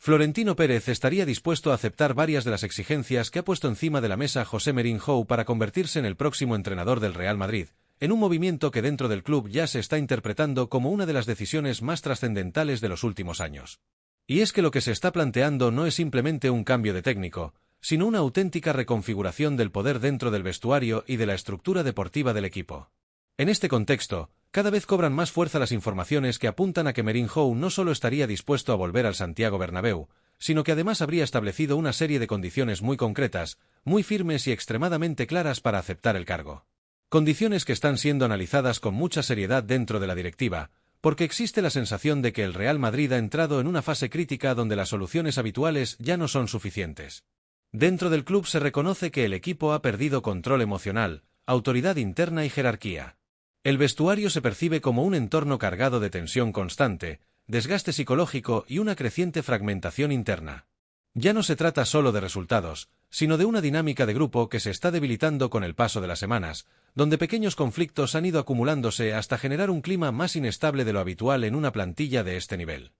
Florentino Pérez estaría dispuesto a aceptar varias de las exigencias que ha puesto encima de la mesa José Mourinho para convertirse en el próximo entrenador del Real Madrid, en un movimiento que dentro del club ya se está interpretando como una de las decisiones más trascendentales de los últimos años. Y es que lo que se está planteando no es simplemente un cambio de técnico, sino una auténtica reconfiguración del poder dentro del vestuario y de la estructura deportiva del equipo. En este contexto, cada vez cobran más fuerza las informaciones que apuntan a que Mourinho no solo estaría dispuesto a volver al Santiago Bernabéu, sino que además habría establecido una serie de condiciones muy concretas, muy firmes y extremadamente claras para aceptar el cargo. Condiciones que están siendo analizadas con mucha seriedad dentro de la directiva, porque existe la sensación de que el Real Madrid ha entrado en una fase crítica donde las soluciones habituales ya no son suficientes. Dentro del club se reconoce que el equipo ha perdido control emocional, autoridad interna y jerarquía. El vestuario se percibe como un entorno cargado de tensión constante, desgaste psicológico y una creciente fragmentación interna. Ya no se trata solo de resultados, sino de una dinámica de grupo que se está debilitando con el paso de las semanas, donde pequeños conflictos han ido acumulándose hasta generar un clima más inestable de lo habitual en una plantilla de este nivel.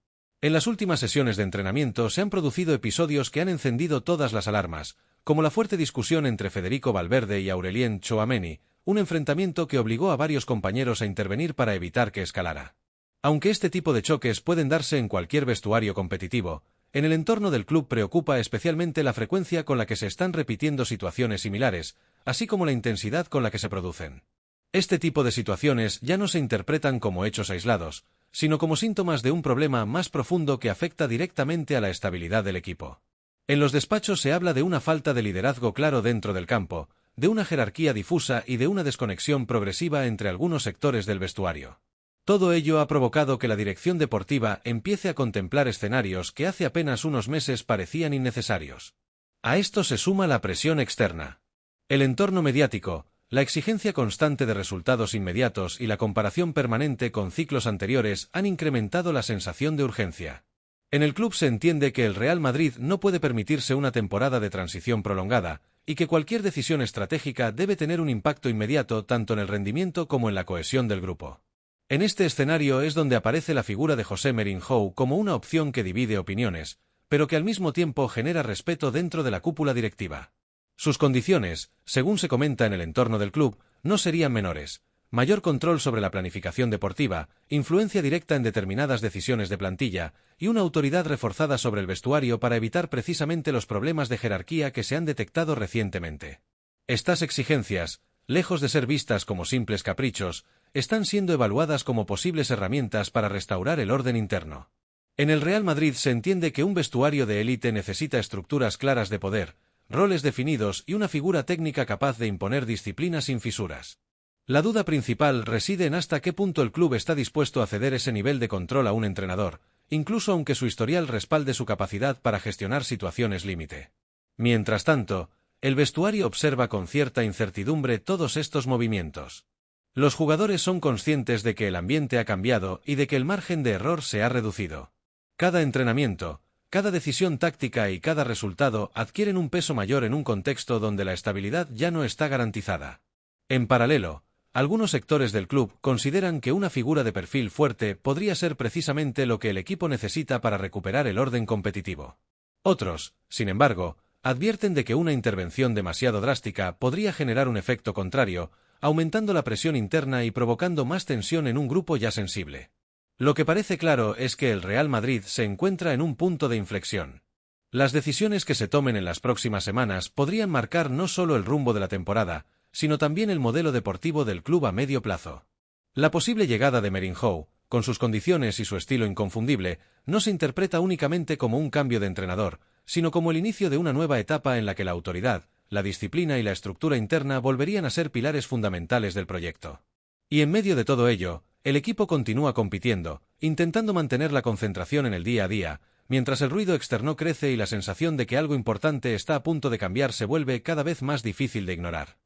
En las últimas sesiones de entrenamiento se han producido episodios que han encendido todas las alarmas, como la fuerte discusión entre Federico Valverde y Aurelien Tchouaméni, un enfrentamiento que obligó a varios compañeros a intervenir para evitar que escalara. Aunque este tipo de choques pueden darse en cualquier vestuario competitivo, en el entorno del club preocupa especialmente la frecuencia con la que se están repitiendo situaciones similares, así como la intensidad con la que se producen. Este tipo de situaciones ya no se interpretan como hechos aislados, sino como síntomas de un problema más profundo que afecta directamente a la estabilidad del equipo. En los despachos se habla de una falta de liderazgo claro dentro del campo, de una jerarquía difusa y de una desconexión progresiva entre algunos sectores del vestuario. Todo ello ha provocado que la dirección deportiva empiece a contemplar escenarios que hace apenas unos meses parecían innecesarios. A esto se suma la presión externa. El entorno mediático, la exigencia constante de resultados inmediatos y la comparación permanente con ciclos anteriores han incrementado la sensación de urgencia. En el club se entiende que el Real Madrid no puede permitirse una temporada de transición prolongada, y que cualquier decisión estratégica debe tener un impacto inmediato tanto en el rendimiento como en la cohesión del grupo. En este escenario es donde aparece la figura de José Mourinho como una opción que divide opiniones, pero que al mismo tiempo genera respeto dentro de la cúpula directiva. Sus condiciones, según se comenta en el entorno del club, no serían menores: mayor control sobre la planificación deportiva, influencia directa en determinadas decisiones de plantilla, y una autoridad reforzada sobre el vestuario para evitar precisamente los problemas de jerarquía que se han detectado recientemente. Estas exigencias, lejos de ser vistas como simples caprichos, están siendo evaluadas como posibles herramientas para restaurar el orden interno. En el Real Madrid se entiende que un vestuario de élite necesita estructuras claras de poder, roles definidos y una figura técnica capaz de imponer disciplina sin fisuras. La duda principal reside en hasta qué punto el club está dispuesto a ceder ese nivel de control a un entrenador, incluso aunque su historial respalde su capacidad para gestionar situaciones límite. Mientras tanto, el vestuario observa con cierta incertidumbre todos estos movimientos. Los jugadores son conscientes de que el ambiente ha cambiado y de que el margen de error se ha reducido. Cada entrenamiento, cada decisión táctica y cada resultado adquieren un peso mayor en un contexto donde la estabilidad ya no está garantizada. En paralelo, algunos sectores del club consideran que una figura de perfil fuerte podría ser precisamente lo que el equipo necesita para recuperar el orden competitivo. Otros, sin embargo, advierten de que una intervención demasiado drástica podría generar un efecto contrario, aumentando la presión interna y provocando más tensión en un grupo ya sensible. Lo que parece claro es que el Real Madrid se encuentra en un punto de inflexión. Las decisiones que se tomen en las próximas semanas podrían marcar no solo el rumbo de la temporada, sino también el modelo deportivo del club a medio plazo. La posible llegada de Mourinho, con sus condiciones y su estilo inconfundible, no se interpreta únicamente como un cambio de entrenador, sino como el inicio de una nueva etapa en la que la autoridad, la disciplina y la estructura interna volverían a ser pilares fundamentales del proyecto. Y en medio de todo ello, el equipo continúa compitiendo, intentando mantener la concentración en el día a día, mientras el ruido externo crece y la sensación de que algo importante está a punto de cambiar se vuelve cada vez más difícil de ignorar.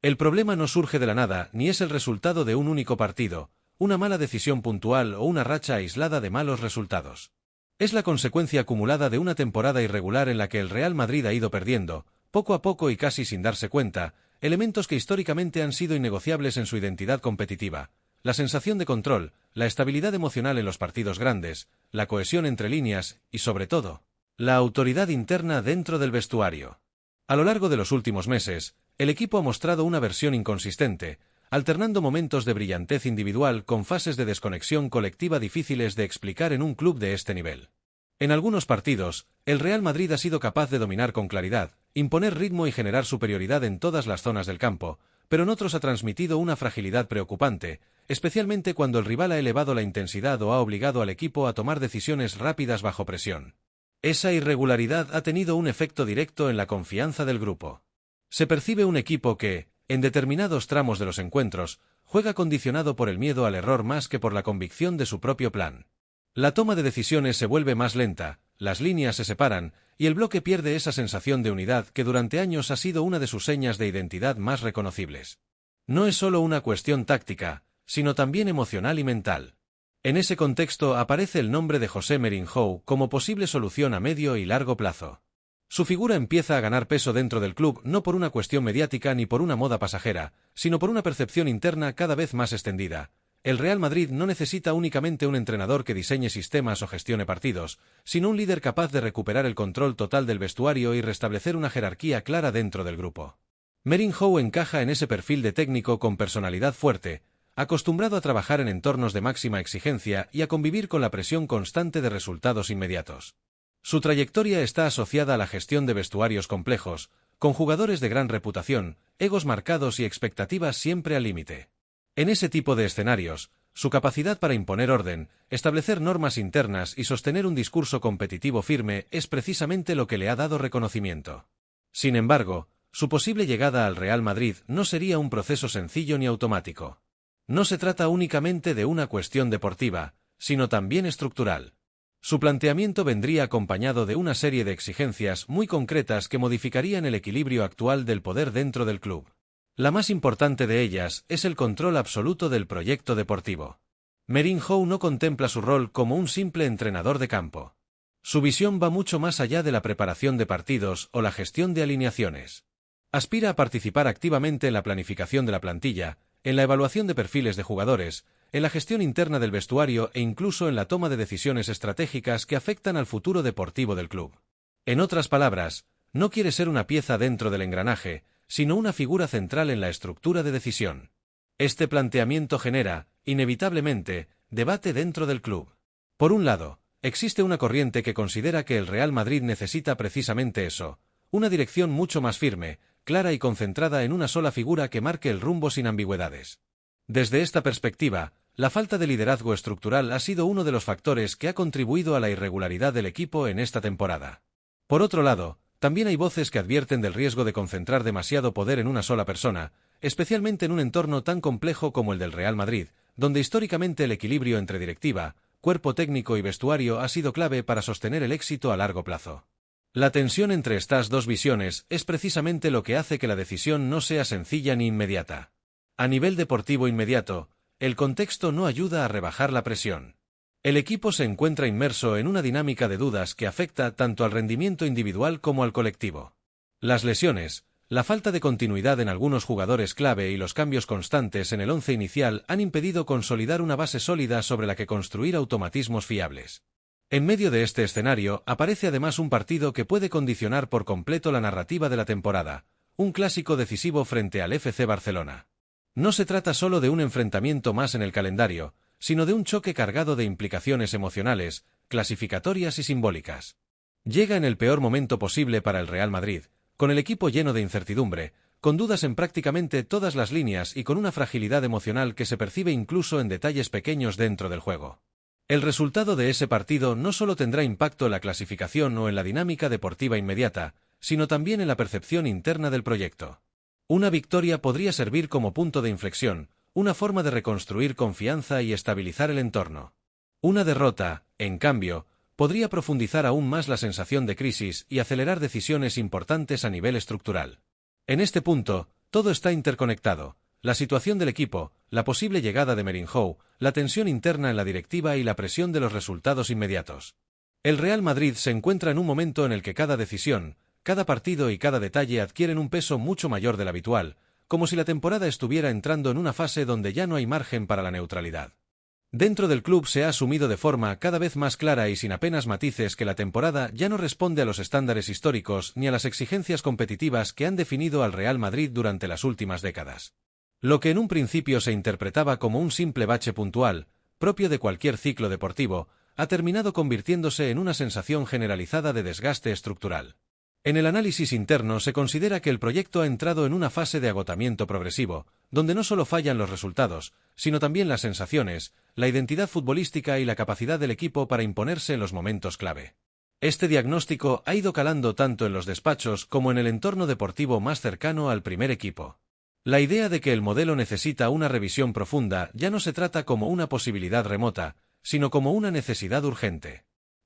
El problema no surge de la nada, ni es el resultado de un único partido, una mala decisión puntual o una racha aislada de malos resultados. Es la consecuencia acumulada de una temporada irregular en la que el Real Madrid ha ido perdiendo, poco a poco y casi sin darse cuenta, elementos que históricamente han sido innegociables en su identidad competitiva: la sensación de control, la estabilidad emocional en los partidos grandes, la cohesión entre líneas y, sobre todo, La autoridad interna dentro del vestuario. A lo largo de los últimos meses, el equipo ha mostrado una versión inconsistente, alternando momentos de brillantez individual con fases de desconexión colectiva difíciles de explicar en un club de este nivel. En algunos partidos, el Real Madrid ha sido capaz de dominar con claridad, imponer ritmo y generar superioridad en todas las zonas del campo, pero en otros ha transmitido una fragilidad preocupante, especialmente cuando el rival ha elevado la intensidad o ha obligado al equipo a tomar decisiones rápidas bajo presión. Esa irregularidad ha tenido un efecto directo en la confianza del grupo. Se percibe un equipo que, en determinados tramos de los encuentros, juega condicionado por el miedo al error más que por la convicción de su propio plan. La toma de decisiones se vuelve más lenta, las líneas se separan, y el bloque pierde esa sensación de unidad que durante años ha sido una de sus señas de identidad más reconocibles. No es solo una cuestión táctica, sino también emocional y mental. En ese contexto aparece el nombre de José Mourinho como posible solución a medio y largo plazo. Su figura empieza a ganar peso dentro del club no por una cuestión mediática ni por una moda pasajera, sino por una percepción interna cada vez más extendida. El Real Madrid no necesita únicamente un entrenador que diseñe sistemas o gestione partidos, sino un líder capaz de recuperar el control total del vestuario y restablecer una jerarquía clara dentro del grupo. Mourinho encaja en ese perfil de técnico con personalidad fuerte, acostumbrado a trabajar en entornos de máxima exigencia y a convivir con la presión constante de resultados inmediatos. Su trayectoria está asociada a la gestión de vestuarios complejos, con jugadores de gran reputación, egos marcados y expectativas siempre al límite. En ese tipo de escenarios, su capacidad para imponer orden, establecer normas internas y sostener un discurso competitivo firme es precisamente lo que le ha dado reconocimiento. Sin embargo, su posible llegada al Real Madrid no sería un proceso sencillo ni automático. No se trata únicamente de una cuestión deportiva, sino también estructural. Su planteamiento vendría acompañado de una serie de exigencias muy concretas que modificarían el equilibrio actual del poder dentro del club. La más importante de ellas es el control absoluto del proyecto deportivo. Mourinho no contempla su rol como un simple entrenador de campo. Su visión va mucho más allá de la preparación de partidos o la gestión de alineaciones. Aspira a participar activamente en la planificación de la plantilla, en la evaluación de perfiles de jugadores, en la gestión interna del vestuario e incluso en la toma de decisiones estratégicas que afectan al futuro deportivo del club. En otras palabras, no quiere ser una pieza dentro del engranaje, sino una figura central en la estructura de decisión. Este planteamiento genera, inevitablemente, debate dentro del club. Por un lado, existe una corriente que considera que el Real Madrid necesita precisamente eso, una dirección mucho más firme, clara y concentrada en una sola figura que marque el rumbo sin ambigüedades. Desde esta perspectiva, la falta de liderazgo estructural ha sido uno de los factores que ha contribuido a la irregularidad del equipo en esta temporada. Por otro lado, también hay voces que advierten del riesgo de concentrar demasiado poder en una sola persona, especialmente en un entorno tan complejo como el del Real Madrid, donde históricamente el equilibrio entre directiva, cuerpo técnico y vestuario ha sido clave para sostener el éxito a largo plazo. La tensión entre estas dos visiones es precisamente lo que hace que la decisión no sea sencilla ni inmediata. A nivel deportivo inmediato, el contexto no ayuda a rebajar la presión. El equipo se encuentra inmerso en una dinámica de dudas que afecta tanto al rendimiento individual como al colectivo. Las lesiones, la falta de continuidad en algunos jugadores clave y los cambios constantes en el once inicial han impedido consolidar una base sólida sobre la que construir automatismos fiables. En medio de este escenario aparece además un partido que puede condicionar por completo la narrativa de la temporada, un clásico decisivo frente al FC Barcelona. No se trata solo de un enfrentamiento más en el calendario, sino de un choque cargado de implicaciones emocionales, clasificatorias y simbólicas. Llega en el peor momento posible para el Real Madrid, con el equipo lleno de incertidumbre, con dudas en prácticamente todas las líneas y con una fragilidad emocional que se percibe incluso en detalles pequeños dentro del juego. El resultado de ese partido no solo tendrá impacto en la clasificación o en la dinámica deportiva inmediata, sino también en la percepción interna del proyecto. Una victoria podría servir como punto de inflexión, una forma de reconstruir confianza y estabilizar el entorno. Una derrota, en cambio, podría profundizar aún más la sensación de crisis y acelerar decisiones importantes a nivel estructural. En este punto, todo está interconectado: la situación del equipo, la posible llegada de Mourinho, la tensión interna en la directiva y la presión de los resultados inmediatos. El Real Madrid se encuentra en un momento en el que cada decisión, cada partido y cada detalle adquieren un peso mucho mayor del habitual, como si la temporada estuviera entrando en una fase donde ya no hay margen para la neutralidad. Dentro del club se ha asumido de forma cada vez más clara y sin apenas matices que la temporada ya no responde a los estándares históricos ni a las exigencias competitivas que han definido al Real Madrid durante las últimas décadas. Lo que en un principio se interpretaba como un simple bache puntual, propio de cualquier ciclo deportivo, ha terminado convirtiéndose en una sensación generalizada de desgaste estructural. En el análisis interno se considera que el proyecto ha entrado en una fase de agotamiento progresivo, donde no solo fallan los resultados, sino también las sensaciones, la identidad futbolística y la capacidad del equipo para imponerse en los momentos clave. Este diagnóstico ha ido calando tanto en los despachos como en el entorno deportivo más cercano al primer equipo. La idea de que el modelo necesita una revisión profunda ya no se trata como una posibilidad remota, sino como una necesidad urgente.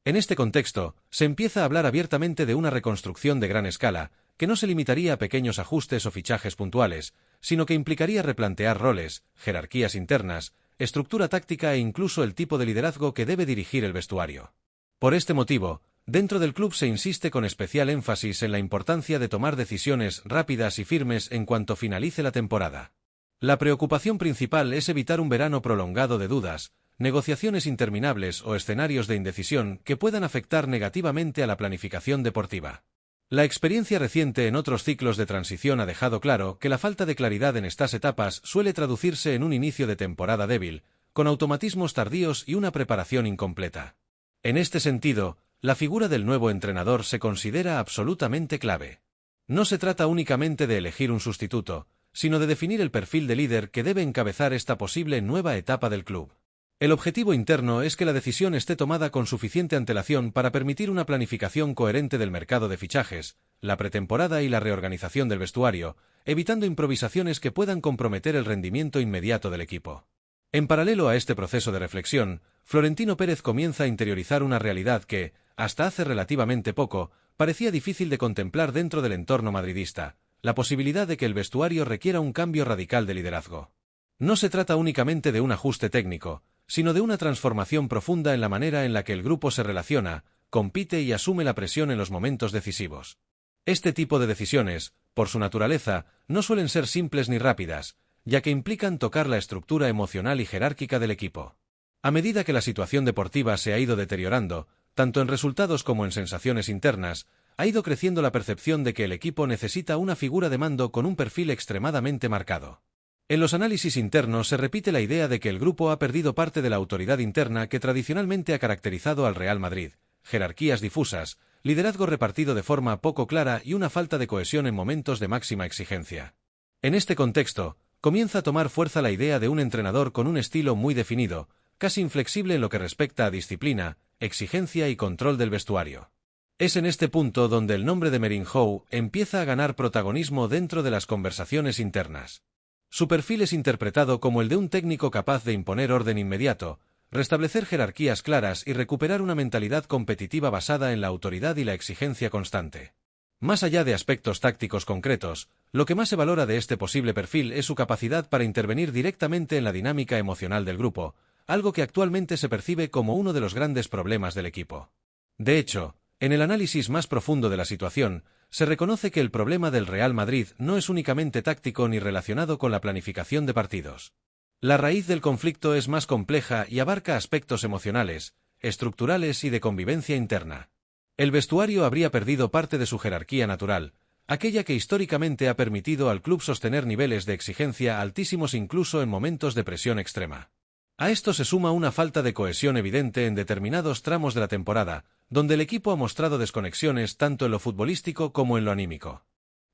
En este contexto, se empieza a hablar abiertamente de una reconstrucción de gran escala, que no se limitaría a pequeños ajustes o fichajes puntuales, sino que implicaría replantear roles, jerarquías internas, estructura táctica e incluso el tipo de liderazgo que debe dirigir el vestuario. Por este motivo, dentro del club se insiste con especial énfasis en la importancia de tomar decisiones rápidas y firmes en cuanto finalice la temporada. La preocupación principal es evitar un verano prolongado de dudas, negociaciones interminables o escenarios de indecisión que puedan afectar negativamente a la planificación deportiva. La experiencia reciente en otros ciclos de transición ha dejado claro que la falta de claridad en estas etapas suele traducirse en un inicio de temporada débil, con automatismos tardíos y una preparación incompleta. En este sentido, la figura del nuevo entrenador se considera absolutamente clave. No se trata únicamente de elegir un sustituto, sino de definir el perfil de líder que debe encabezar esta posible nueva etapa del club. El objetivo interno es que la decisión esté tomada con suficiente antelación para permitir una planificación coherente del mercado de fichajes, la pretemporada y la reorganización del vestuario, evitando improvisaciones que puedan comprometer el rendimiento inmediato del equipo. En paralelo a este proceso de reflexión, Florentino Pérez comienza a interiorizar una realidad que, hasta hace relativamente poco, parecía difícil de contemplar dentro del entorno madridista, la posibilidad de que el vestuario requiera un cambio radical de liderazgo. No se trata únicamente de un ajuste técnico, sino de una transformación profunda en la manera en la que el grupo se relaciona, compite y asume la presión en los momentos decisivos. Este tipo de decisiones, por su naturaleza, no suelen ser simples ni rápidas, ya que implican tocar la estructura emocional y jerárquica del equipo. A medida que la situación deportiva se ha ido deteriorando, tanto en resultados como en sensaciones internas, ha ido creciendo la percepción de que el equipo necesita una figura de mando con un perfil extremadamente marcado. En los análisis internos se repite la idea de que el grupo ha perdido parte de la autoridad interna que tradicionalmente ha caracterizado al Real Madrid, jerarquías difusas, liderazgo repartido de forma poco clara y una falta de cohesión en momentos de máxima exigencia. En este contexto, comienza a tomar fuerza la idea de un entrenador con un estilo muy definido, casi inflexible en lo que respecta a disciplina, exigencia y control del vestuario. Es en este punto donde el nombre de Mourinho empieza a ganar protagonismo dentro de las conversaciones internas. Su perfil es interpretado como el de un técnico capaz de imponer orden inmediato, restablecer jerarquías claras y recuperar una mentalidad competitiva basada en la autoridad y la exigencia constante. Más allá de aspectos tácticos concretos, lo que más se valora de este posible perfil es su capacidad para intervenir directamente en la dinámica emocional del grupo, algo que actualmente se percibe como uno de los grandes problemas del equipo. De hecho, en el análisis más profundo de la situación, se reconoce que el problema del Real Madrid no es únicamente táctico ni relacionado con la planificación de partidos. La raíz del conflicto es más compleja y abarca aspectos emocionales, estructurales y de convivencia interna. El vestuario habría perdido parte de su jerarquía natural, aquella que históricamente ha permitido al club sostener niveles de exigencia altísimos incluso en momentos de presión extrema. A esto se suma una falta de cohesión evidente en determinados tramos de la temporada, donde el equipo ha mostrado desconexiones tanto en lo futbolístico como en lo anímico.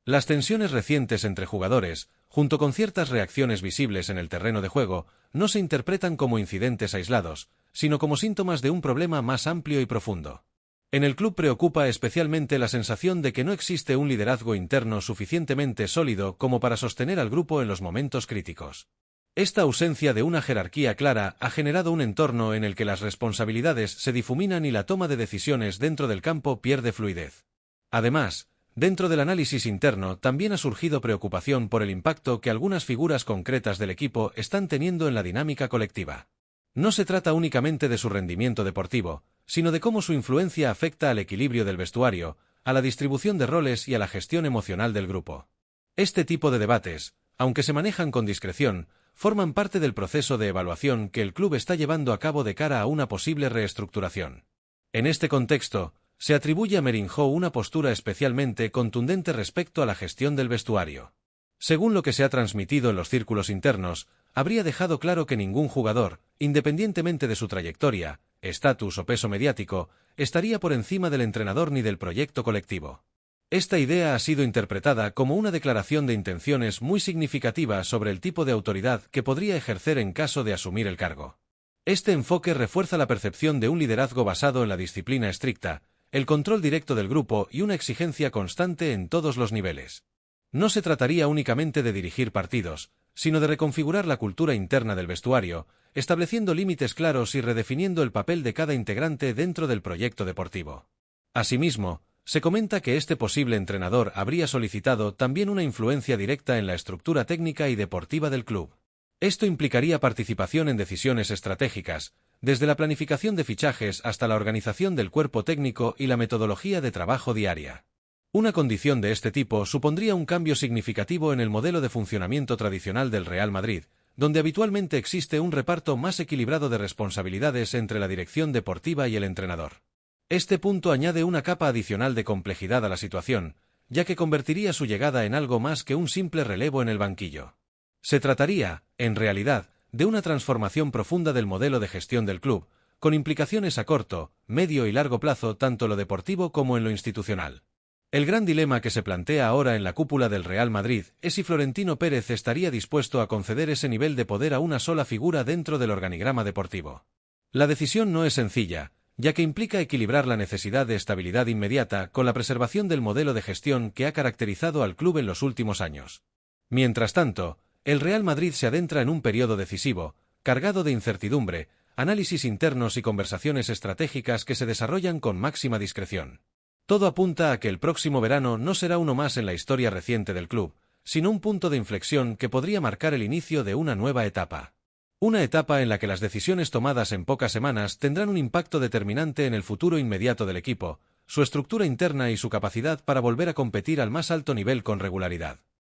Las tensiones recientes entre jugadores, junto con ciertas reacciones visibles en el terreno de juego, no se interpretan como incidentes aislados, sino como síntomas de un problema más amplio y profundo. En el club preocupa especialmente la sensación de que no existe un liderazgo interno suficientemente sólido como para sostener al grupo en los momentos críticos. Esta ausencia de una jerarquía clara ha generado un entorno en el que las responsabilidades se difuminan y la toma de decisiones dentro del campo pierde fluidez. Además, dentro del análisis interno también ha surgido preocupación por el impacto que algunas figuras concretas del equipo están teniendo en la dinámica colectiva. No se trata únicamente de su rendimiento deportivo, sino de cómo su influencia afecta al equilibrio del vestuario, a la distribución de roles y a la gestión emocional del grupo. Este tipo de debates, aunque se manejan con discreción, forman parte del proceso de evaluación que el club está llevando a cabo de cara a una posible reestructuración. En este contexto, se atribuye a Mourinho una postura especialmente contundente respecto a la gestión del vestuario. Según lo que se ha transmitido en los círculos internos, habría dejado claro que ningún jugador, independientemente de su trayectoria, estatus o peso mediático, estaría por encima del entrenador ni del proyecto colectivo. Esta idea ha sido interpretada como una declaración de intenciones muy significativa sobre el tipo de autoridad que podría ejercer en caso de asumir el cargo. Este enfoque refuerza la percepción de un liderazgo basado en la disciplina estricta, el control directo del grupo y una exigencia constante en todos los niveles. No se trataría únicamente de dirigir partidos, sino de reconfigurar la cultura interna del vestuario, estableciendo límites claros y redefiniendo el papel de cada integrante dentro del proyecto deportivo. Asimismo, se comenta que este posible entrenador habría solicitado también una influencia directa en la estructura técnica y deportiva del club. Esto implicaría participación en decisiones estratégicas, desde la planificación de fichajes hasta la organización del cuerpo técnico y la metodología de trabajo diaria. Una condición de este tipo supondría un cambio significativo en el modelo de funcionamiento tradicional del Real Madrid, donde habitualmente existe un reparto más equilibrado de responsabilidades entre la dirección deportiva y el entrenador. Este punto añade una capa adicional de complejidad a la situación, ya que convertiría su llegada en algo más que un simple relevo en el banquillo. Se trataría, en realidad, de una transformación profunda del modelo de gestión del club, con implicaciones a corto, medio y largo plazo tanto en lo deportivo como en lo institucional. El gran dilema que se plantea ahora en la cúpula del Real Madrid es si Florentino Pérez estaría dispuesto a conceder ese nivel de poder a una sola figura dentro del organigrama deportivo. La decisión no es sencilla, ya que implica equilibrar la necesidad de estabilidad inmediata con la preservación del modelo de gestión que ha caracterizado al club en los últimos años. Mientras tanto, el Real Madrid se adentra en un periodo decisivo, cargado de incertidumbre, análisis internos y conversaciones estratégicas que se desarrollan con máxima discreción. Todo apunta a que el próximo verano no será uno más en la historia reciente del club, sino un punto de inflexión que podría marcar el inicio de una nueva etapa. Una etapa en la que las decisiones tomadas en pocas semanas tendrán un impacto determinante en el futuro inmediato del equipo, su estructura interna y su capacidad para volver a competir al más alto nivel con regularidad.